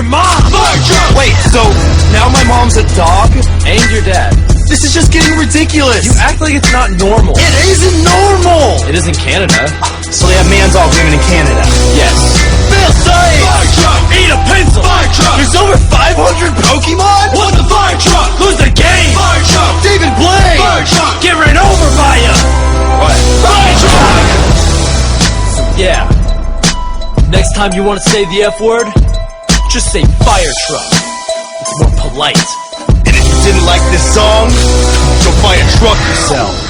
your mom! Fire truck! Wait, so now my mom's a dog? And your dad. This is just getting ridiculous! You act like it's not normal. It isn't normal! It is in Canada. So they have man dog women in Canada? Yes. Fail science! Fire truck! Eat a pencil! Fire truck! There's over 500 Pokemon? What the fire truck? Lose the game! Fire truck! David Blaine! Fire truck! Get ran over by ya! What? Fire truck! Yeah. Next time you want to say the F word, just say fire truck. It's more polite. And if you didn't like this song, go fire truck yourself.